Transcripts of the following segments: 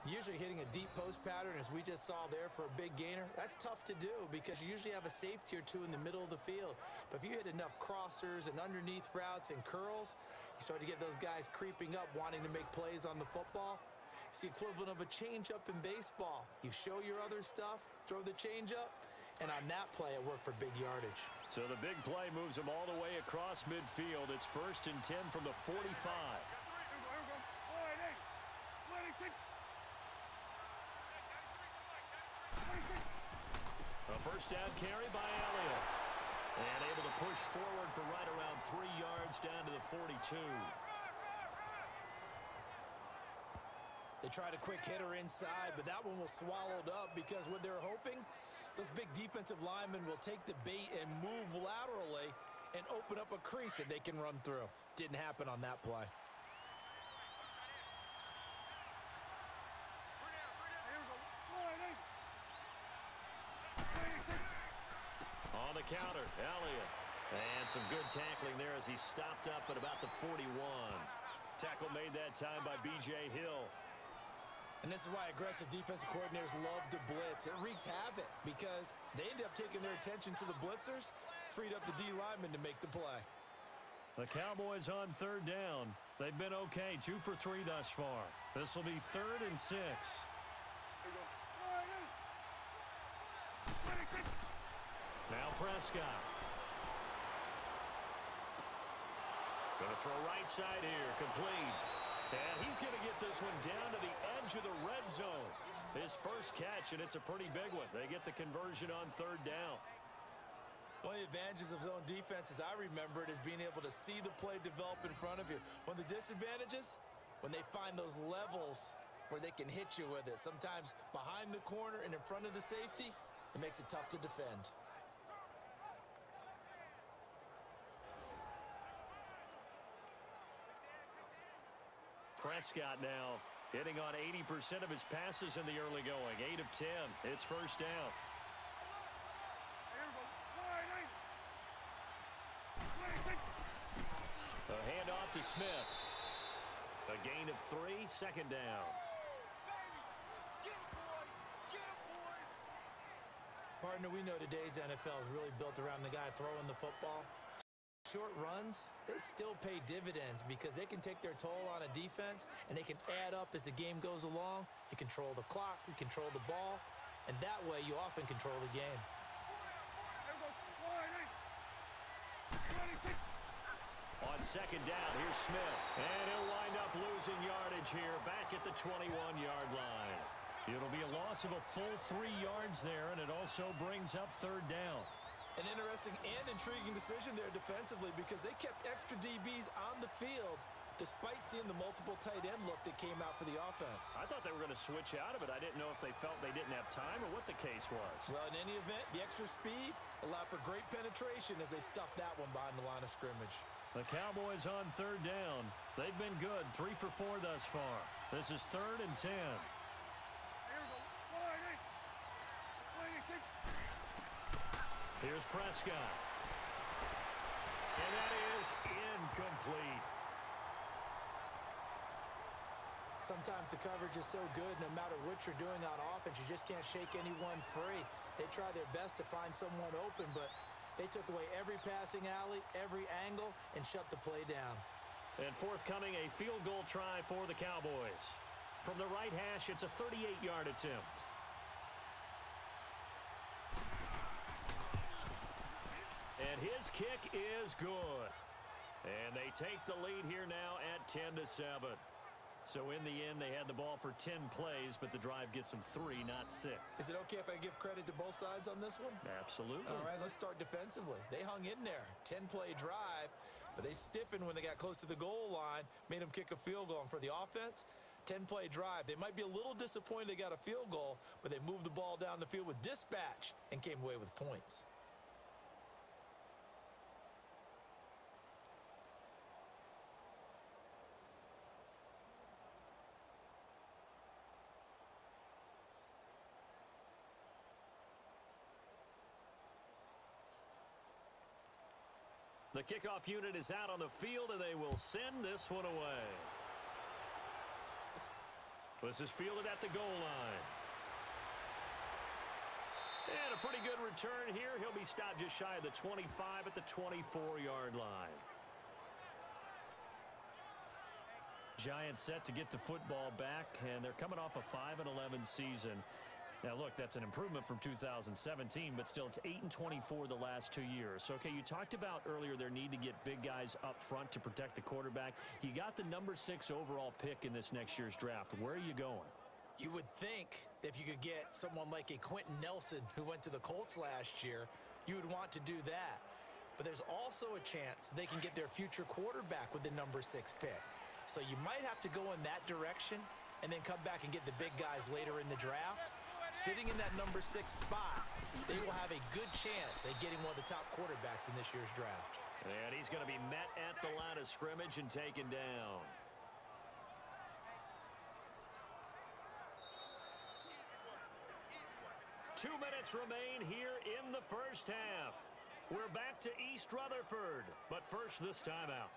Usually hitting a deep post pattern, as we just saw there for a big gainer, that's tough to do because you usually have a safety or two in the middle of the field. But if you hit enough crossers and underneath routes and curls, you start to get those guys creeping up, wanting to make plays on the football. It's the equivalent of a changeup in baseball. You show your other stuff, throw the changeup, and on that play, it worked for big yardage. So the big play moves them all the way across midfield. It's 1st and 10 from the 45. A first down carry by Elliott. And able to push forward for right around 3 yards down to the 42. They tried a quick hitter inside, but that one was swallowed up because what they're hoping, those big defensive linemen will take the bait and move laterally and open up a crease that they can run through. Didn't happen on that play. On the counter, Elliott. And some good tackling there as he stopped up at about the 41. Tackle made that time by B.J. Hill. And this is why aggressive defensive coordinators love to blitz. It wreaks havoc because they end up taking their attention to the blitzers, freed up the D linemen to make the play. The Cowboys on 3rd down. They've been okay, 2 for 3 thus far. This will be 3rd and 6. Now Prescott. Going to throw right side here, complete. And he's going to get this one down to the edge of the red zone. His first catch, and it's a pretty big one. They get the conversion on 3rd down. One of the advantages of zone defense, as I remember it, is being able to see the play develop in front of you. One of the disadvantages, when they find those levels where they can hit you with it, sometimes behind the corner and in front of the safety, it makes it tough to defend. Prescott now hitting on 80% of his passes in the early going. 8 of 10. It's 1st down. A handoff to Smith. A gain of 3, 2nd down. Partner, we know today's NFL is really built around the guy throwing the football. Short runs, they still pay dividends because they can take their toll on a defense and they can add up as the game goes along. You control the clock, you control the ball, and that way you often control the game. On 2nd down, here's Smith. And he'll wind up losing yardage here back at the 21-yard line. It'll be a loss of a full 3 yards there, and it also brings up 3rd down. An interesting and intriguing decision there defensively because they kept extra DBs on the field despite seeing the multiple tight end look that came out for the offense. I thought they were going to switch out of it. I didn't know if they felt they didn't have time or what the case was. Well, in any event, the extra speed allowed for great penetration as they stuffed that one behind the line of scrimmage. The Cowboys on 3rd down. They've been good, 3 for 4 thus far. This is 3rd and 10. Here's Prescott. And that is incomplete. Sometimes the coverage is so good, no matter what you're doing on offense, you just can't shake anyone free. They try their best to find someone open, but they took away every passing alley, every angle, and shut the play down. And forthcoming, a field goal try for the Cowboys. From the right hash, it's a 38-yard attempt. And his kick is good. And they take the lead here now at 10-7. So in the end, they had the ball for 10 plays, but the drive gets them 3, not 6. Is it okay if I give credit to both sides on this one? Absolutely. All right, let's start defensively. They hung in there. 10-play drive, but they stiffened when they got close to the goal line, made them kick a field goal. And for the offense, 10-play drive. They might be a little disappointed they got a field goal, but they moved the ball down the field with dispatch and came away with points. The kickoff unit is out on the field, and they will send this one away. This is fielded at the goal line. And a pretty good return here. He'll be stopped just shy of the 25 at the 24-yard line. Giants set to get the football back, and they're coming off a 5-11 season. Now, look, that's an improvement from 2017, but still it's 8-24 the last 2 years. So, okay, you talked about earlier their need to get big guys up front to protect the quarterback. You got the number 6 overall pick in this next year's draft. Where are you going? You would think that if you could get someone like a Quentin Nelson who went to the Colts last year, you would want to do that. But there's also a chance they can get their future quarterback with the number 6 pick. So you might have to go in that direction and then come back and get the big guys later in the draft. Sitting in that number 6 spot, they will have a good chance at getting one of the top quarterbacks in this year's draft. And he's going to be met at the line of scrimmage and taken down. Two minutes remain here in the first half. We're back to East Rutherford, but first this timeout.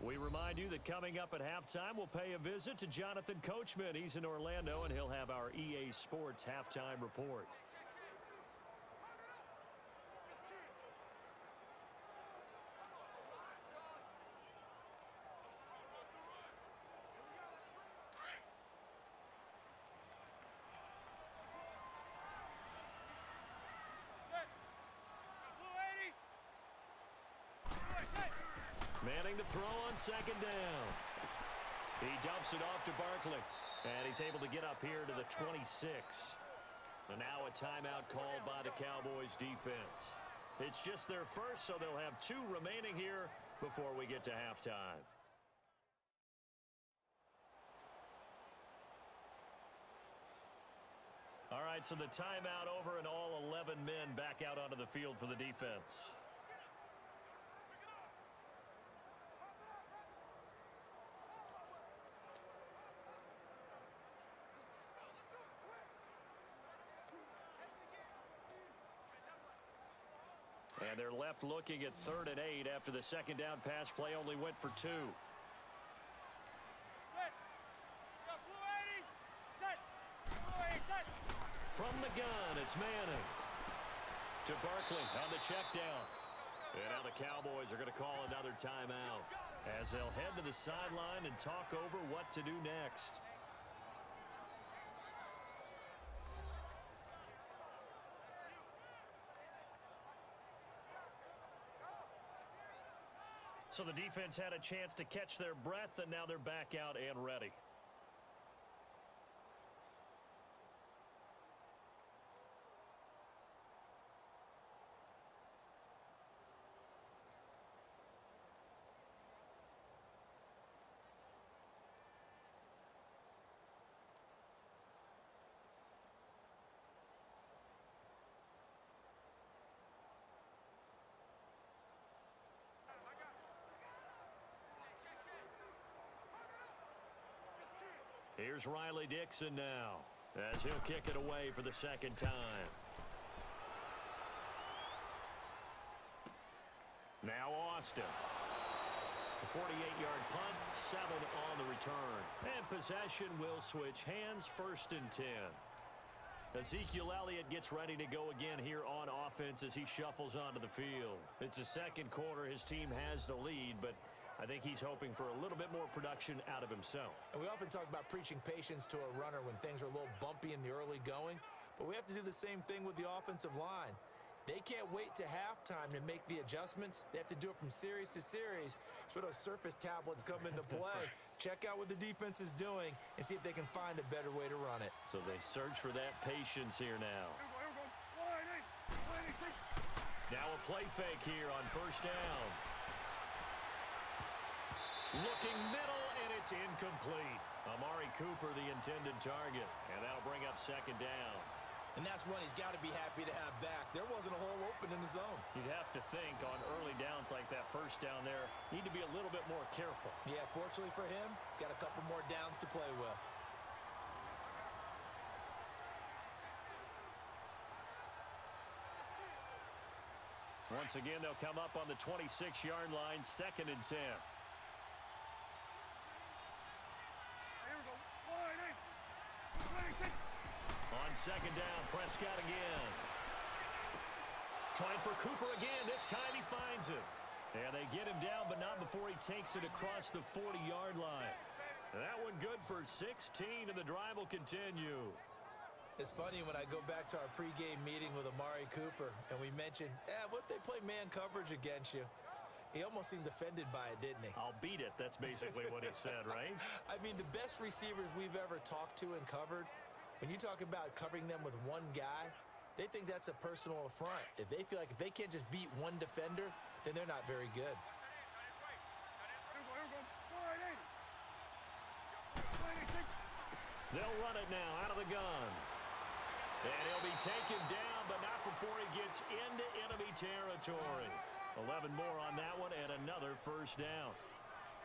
We remind you that coming up at halftime, we'll pay a visit to Jonathan Coachman. He's in Orlando, and he'll have our EA Sports halftime report. Manning to throw on second down. He dumps it off to Barkley. And he's able to get up here to the 26. And now a timeout called by the Cowboys defense. It's just their first, so they'll have 2 remaining here before we get to halftime. All right, so the timeout over and all 11 men back out onto the field for the defense. And they're left looking at 3rd and 8 after the second down pass play only went for 2. From the gun, it's Manning. To Barkley on the check down. And now the Cowboys are going to call another timeout as they'll head to the sideline and talk over what to do next. So the defense had a chance to catch their breath, and now they're back out and ready. Here's Riley Dixon now, as he'll kick it away for the second time. Now Austin. A 48-yard punt, 7 on the return. And possession will switch hands, 1st and 10. Ezekiel Elliott gets ready to go again here on offense as he shuffles onto the field. It's the second quarter. His team has the lead, but I think he's hoping for a little bit more production out of himself. And we often talk about preaching patience to a runner when things are a little bumpy in the early going, but we have to do the same thing with the offensive line. They can't wait to halftime to make the adjustments. They have to do it from series to series so those surface tablets come into play. Check out what the defense is doing and see if they can find a better way to run it. So they search for that patience here now. Now a play fake here on 1st down. Looking middle, and it's incomplete. Amari Cooper, the intended target, and that'll bring up 2nd down. And that's one he's got to be happy to have back. There wasn't a hole open in the zone. You'd have to think on early downs like that 1st down there, need to be a little bit more careful. Yeah, fortunately for him, got a couple more downs to play with. Once again, they'll come up on the 26-yard line, 2nd and 10. On 2nd down, Prescott again. Trying for Cooper again. This time he finds him. And they get him down, but not before he takes it across the 40-yard line. That one good for 16, and the drive will continue. It's funny when I go back to our pregame meeting with Amari Cooper, and we mentioned, what if they play man coverage against you? He almost seemed offended by it, didn't he? I'll beat it. That's basically what he said, right? I mean, the best receivers we've ever talked to and covered, when you talk about covering them with one guy, they think that's a personal affront. If they feel like if they can't just beat one defender, then they're not very good. They'll run it now out of the gun. And he'll be taken down, but not before he gets into enemy territory. 11 more on that one, and another first down.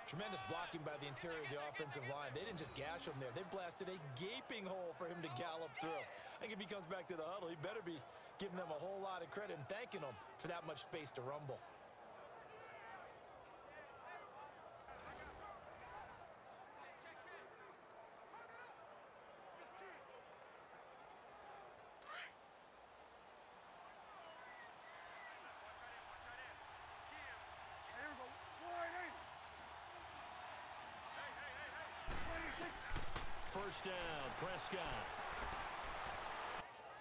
Tremendous blocking by the interior of the offensive line. They didn't just gash him there. They blasted a gaping hole for him to gallop through. I think if he comes back to the huddle, he better be giving them a whole lot of credit and thanking them for that much space to rumble. First down, Prescott.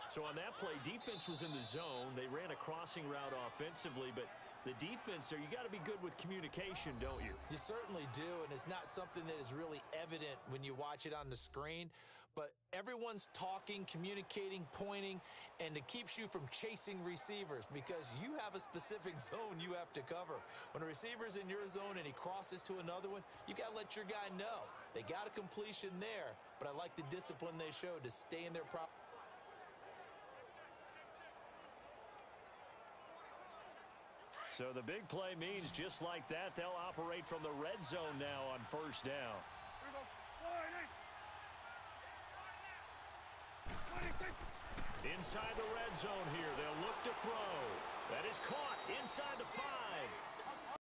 So on that play, defense was in the zone. They ran a crossing route offensively, but the defense there, you got to be good with communication, don't you? You certainly do, and it's not something that is really evident when you watch it on the screen. But everyone's talking, communicating, pointing, and it keeps you from chasing receivers because you have a specific zone you have to cover. When a receiver's in your zone and he crosses to another one, you got to let your guy know. They got a completion there, but I like the discipline they showed to stay in their proper. So the big play means just like that, they'll operate from the red zone now on first down. Inside the red zone here, they'll look to throw. That is caught inside the 5.